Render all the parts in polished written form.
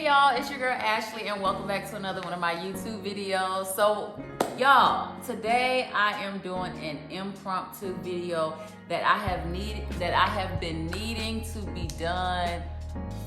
Hey y'all, it's your girl Ashley and welcome back to another one of my YouTube videos. So y'all, today I am doing an impromptu video that I have been needing to be done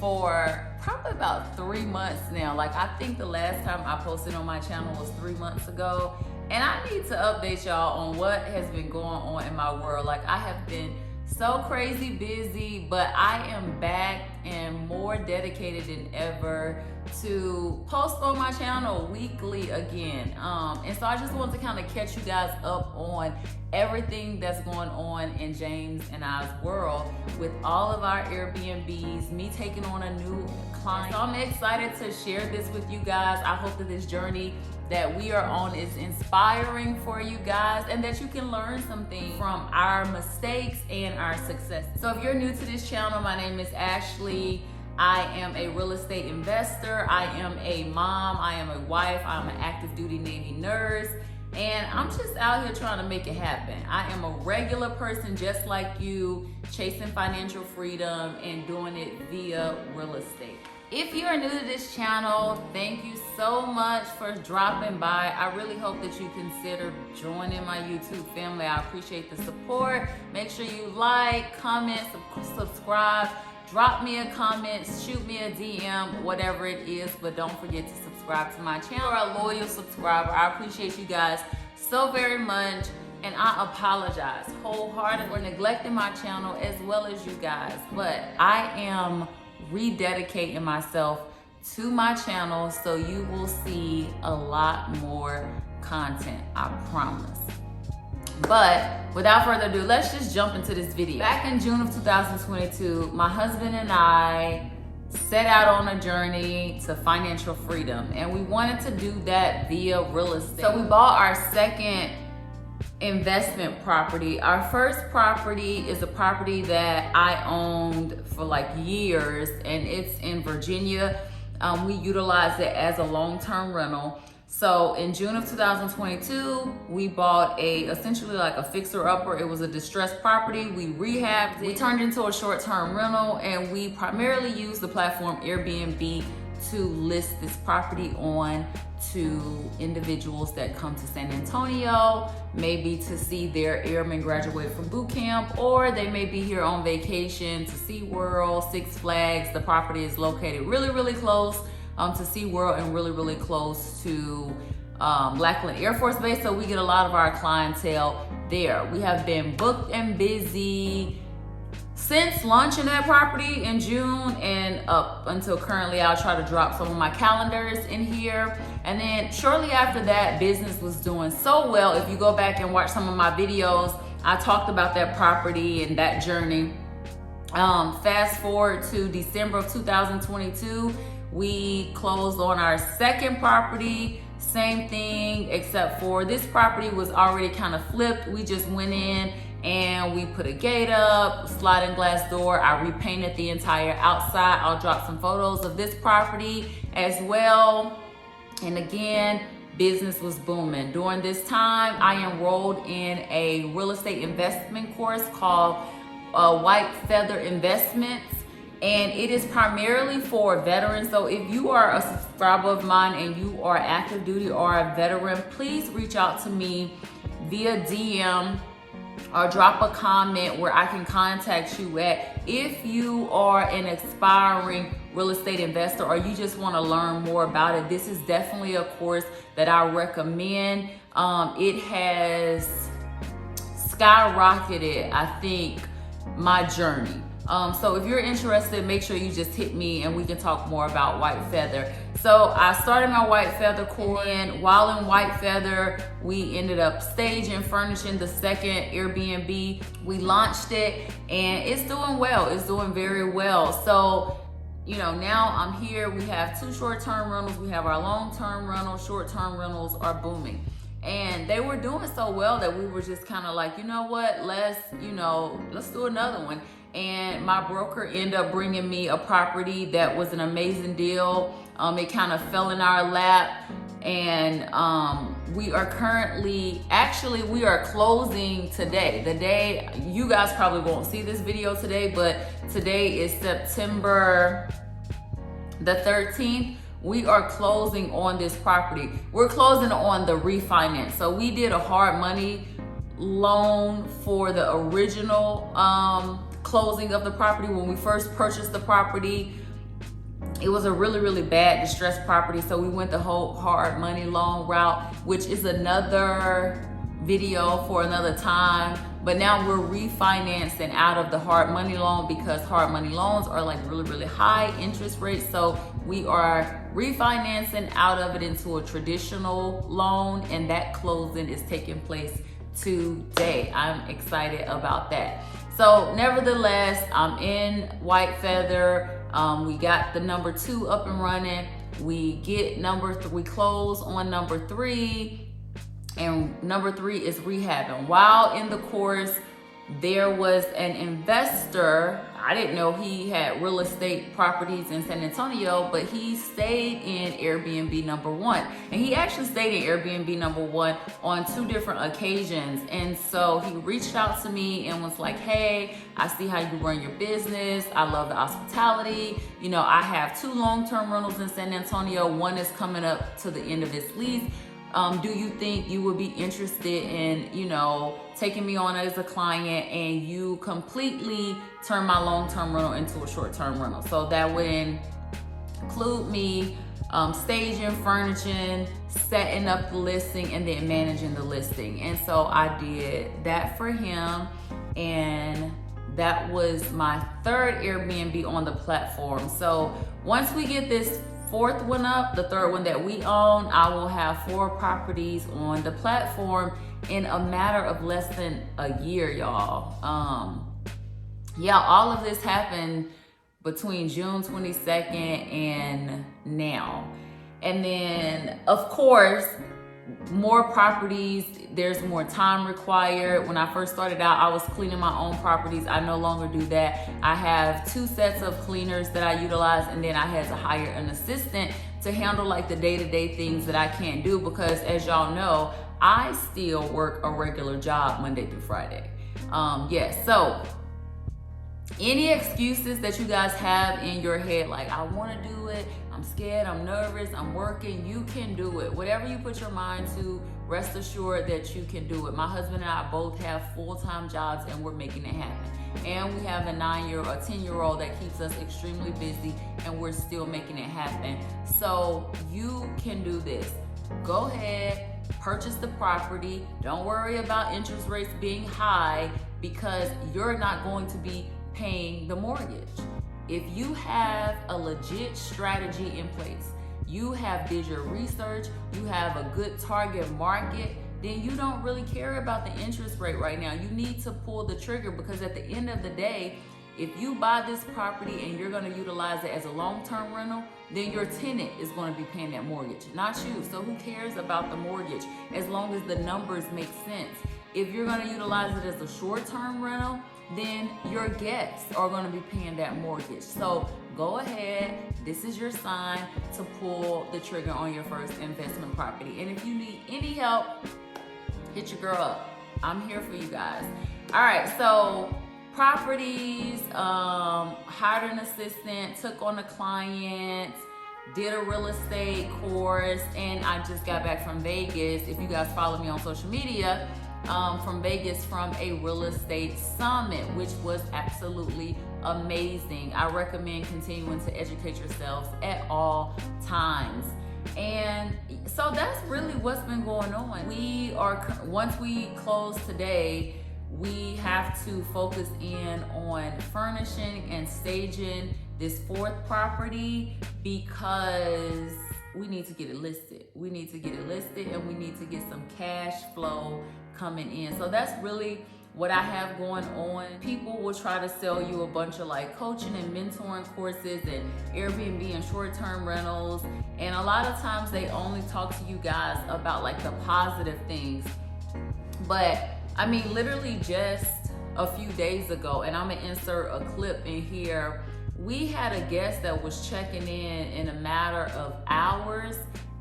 for probably about 3 months now. Like, I think the last time I posted on my channel was 3 months ago, and I need to update y'all on what has been going on in my world. Like, I have been so crazy busy, but I am back and more dedicated than ever to post on my channel weekly again. And so I just wanted to kind of catch you guys up on everything that's going on in James and I's world with all of our Airbnbs, me taking on a new client. So I'm excited to share this with you guys. I hope that this journey that we are on is inspiring for you guys and that you can learn something from our mistakes and our success. So if you're new to this channel, my name is Ashley. I am a real estate investor. I am a mom. I am a wife. I'm an active duty Navy nurse. And I'm just out here trying to make it happen. I am a regular person just like you, chasing financial freedom and doing it via real estate. If you are new to this channel, thank you so much for dropping by. I really hope that you consider joining my YouTube family. I appreciate the support. Make sure you like, comment, subscribe, drop me a comment, shoot me a DM, whatever it is, but don't forget to subscribe to my channel. You're a loyal subscriber. I appreciate you guys so very much, and I apologize wholeheartedly for neglecting my channel as well as you guys, but I am rededicating myself to my channel, so you will see a lot more content, I promise. But without further ado, let's just jump into this video. Back in June of 2022, my husband and I set out on a journey to financial freedom, and we wanted to do that via real estate. So we bought our second investment property. Our first property is a property that I owned for like years, and it's in Virginia. We utilized it as a long-term rental. So in June of 2022, we bought essentially like a fixer-upper. It was a distressed property. We rehabbed it. We turned it into a short-term rental, and we primarily used the platform Airbnb to list this property on to individuals that come to San Antonio, maybe to see their airmen graduate from boot camp, or they may be here on vacation to SeaWorld, Six Flags. The property is located really, really close to SeaWorld and really, really close to Lackland Air Force Base, so we get a lot of our clientele there. We have been booked and busy since launching that property in June and up until currently. I'll try to drop some of my calendars in here. And then shortly after that, business was doing so well. If you go back and watch some of my videos, I talked about that property and that journey. Fast forward to December of 2022, we closed on our second property. Same thing, except for this property was already kind of flipped. We just went in and we put a gate up, sliding glass door. I repainted the entire outside. I'll drop some photos of this property as well. And again, business was booming. During this time, I enrolled in a real estate investment course called White Feather Investments. And it is primarily for veterans. So if you are a subscriber of mine and you are active duty or a veteran, please reach out to me via DM or drop a comment where I can contact you at. If you are an aspiring real estate investor or you just want to learn more about it, this is definitely a course that I recommend. It has skyrocketed, I think, my journey. So if you're interested, make sure you just hit me and we can talk more about White Feather. So I started my White Feather course, and while in White Feather, we ended up staging, furnishing the second Airbnb. We launched it and it's doing well. It's doing very well. So, you know, now I'm here. We have 2 short-term rentals. We have our long-term rentals. Short-term rentals are booming. And they were doing so well that we were just kind of like, you know what, let's do another one. And my broker ended up bringing me a property that was an amazing deal. It kind of fell in our lap, and we are closing today. The day, you guys probably won't see this video today, but today is September the 13th, we are closing on this property. We're closing on the refinance. So we did a hard money loan for the original closing of the property. When we first purchased the property, it was a really, really bad distressed property. So we went the whole hard money loan route, which is another video for another time. But now we're refinancing out of the hard money loan because hard money loans are like really, really high interest rates. So we are refinancing out of it into a traditional loan, and that closing is taking place today. I'm excited about that. So nevertheless, I'm in White Feather. We got the number 2 up and running. We get number 3, we close on number 3. And number 3 is rehabbing. While in the course, there was an investor. I didn't know he had real estate properties in San Antonio, but he stayed in Airbnb number 1. And he actually stayed in Airbnb number 1 on 2 different occasions. And so he reached out to me and was like, hey, I see how you run your business. I love the hospitality. You know, I have 2 long-term rentals in San Antonio. One is coming up to the end of its lease. Do you think you would be interested in, you know, taking me on as a client and you completely turn my long-term rental into a short-term rental? So that would include me staging, furnishing, setting up the listing, and then managing the listing. And so I did that for him, and that was my 3rd Airbnb on the platform. So once we get this 4th one up, the 3rd one that we own, I will have 4 properties on the platform in a matter of less than a year, y'all. Yeah, all of this happened between June 22nd and now. And then, of course, more properties, there's more time required. When I first started out, I was cleaning my own properties. I no longer do that. I have 2 sets of cleaners that I utilize, and then I had to hire an assistant to handle like the day-to-day things that I can't do, because as y'all know, I still work a regular job Monday through Friday. Yes, so any excuses that you guys have in your head, like I want to do it, I'm scared, I'm nervous, I'm working, you can do it. Whatever you put your mind to, rest assured that you can do it. My husband and I both have full-time jobs, and we're making it happen. And we have a 9-year or 10-year-old that keeps us extremely busy, and we're still making it happen. So you can do this. Go ahead, purchase the property. Don't worry about interest rates being high, because you're not going to be paying the mortgage. If you have a legit strategy in place, you have did your research, you have a good target market, then you don't really care about the interest rate right now. You need to pull the trigger, because at the end of the day, if you buy this property and you're going to utilize it as a long-term rental, then your tenant is going to be paying that mortgage, not you. So who cares about the mortgage as long as the numbers make sense? If you're going to utilize it as a short-term rental, then your guests are going to be paying that mortgage. So go ahead, this is your sign to pull the trigger on your first investment property. And if you need any help, hit your girl up. I'm here for you guys. All right, so properties, hired an assistant, took on a client, did a real estate course, and I just got back from Vegas. If you guys follow me on social media, from Vegas from a real estate summit, which was absolutely amazing. I recommend continuing to educate yourselves at all times. And so that's really what's been going on. Once we close today, we have to focus in on furnishing and staging this 4th property, because we need to get it listed. We need to get it listed, and we need to get some cash flow coming in. So that's really what I have going on. People will try to sell you a bunch of like coaching and mentoring courses and Airbnb and short-term rentals. And a lot of times they only talk to you guys about like the positive things. But I mean, literally just a few days ago, and I'm gonna insert a clip in here, we had a guest that was checking in a matter of hours,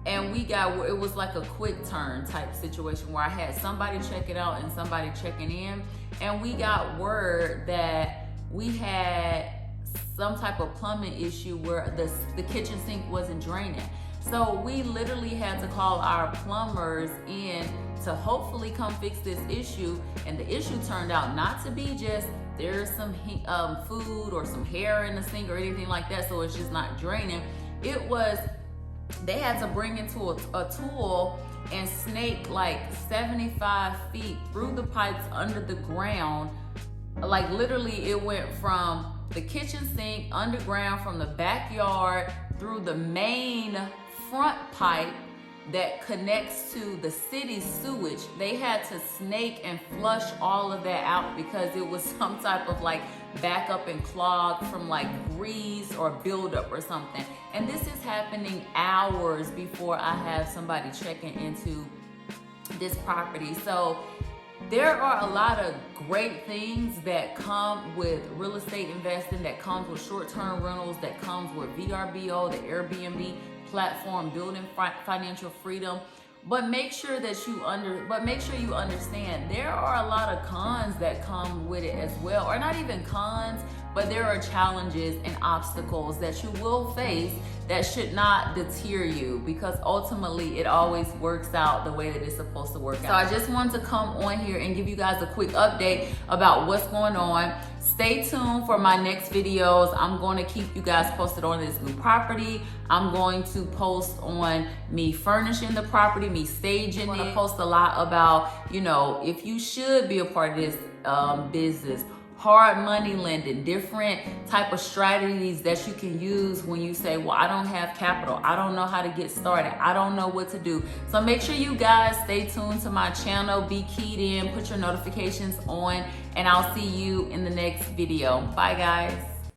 and it was like a quick turn type situation where I had somebody checking out and somebody checking in, and we got word that we had some type of plumbing issue where the kitchen sink wasn't draining. So we literally had to call our plumbers in to hopefully come fix this issue. And the issue turned out not to be just there's some food or some hair in the sink or anything like that, so it's just not draining. It was, they had to bring into a tool and snake like 75 feet through the pipes under the ground. Like literally it went from the kitchen sink underground, from the backyard through the main front pipe that connects to the city's sewage. They had to snake and flush all of that out because it was some type of like backup and clog from like grease or buildup or something. And this is happening hours before I have somebody checking into this property. So there are a lot of great things that come with real estate investing, that comes with short-term rentals, that comes with VRBO, the Airbnb platform, building financial freedom. But make sure that you understand there are a lot of cons that come with it as well, or not even cons, but there are challenges and obstacles that you will face that should not deter you, because ultimately it always works out the way that it's supposed to work out. So I just wanted to come on here and give you guys a quick update about what's going on. Stay tuned for my next videos. I'm going to keep you guys posted on this new property. I'm going to post on me furnishing the property, me staging it. I'm going to post a lot about, you know, if you should be a part of this business, hard money lending, different type of strategies that you can use when you say, well, I don't have capital, I don't know how to get started, I don't know what to do. So make sure you guys stay tuned to my channel, be keyed in, put your notifications on, and I'll see you in the next video. Bye guys.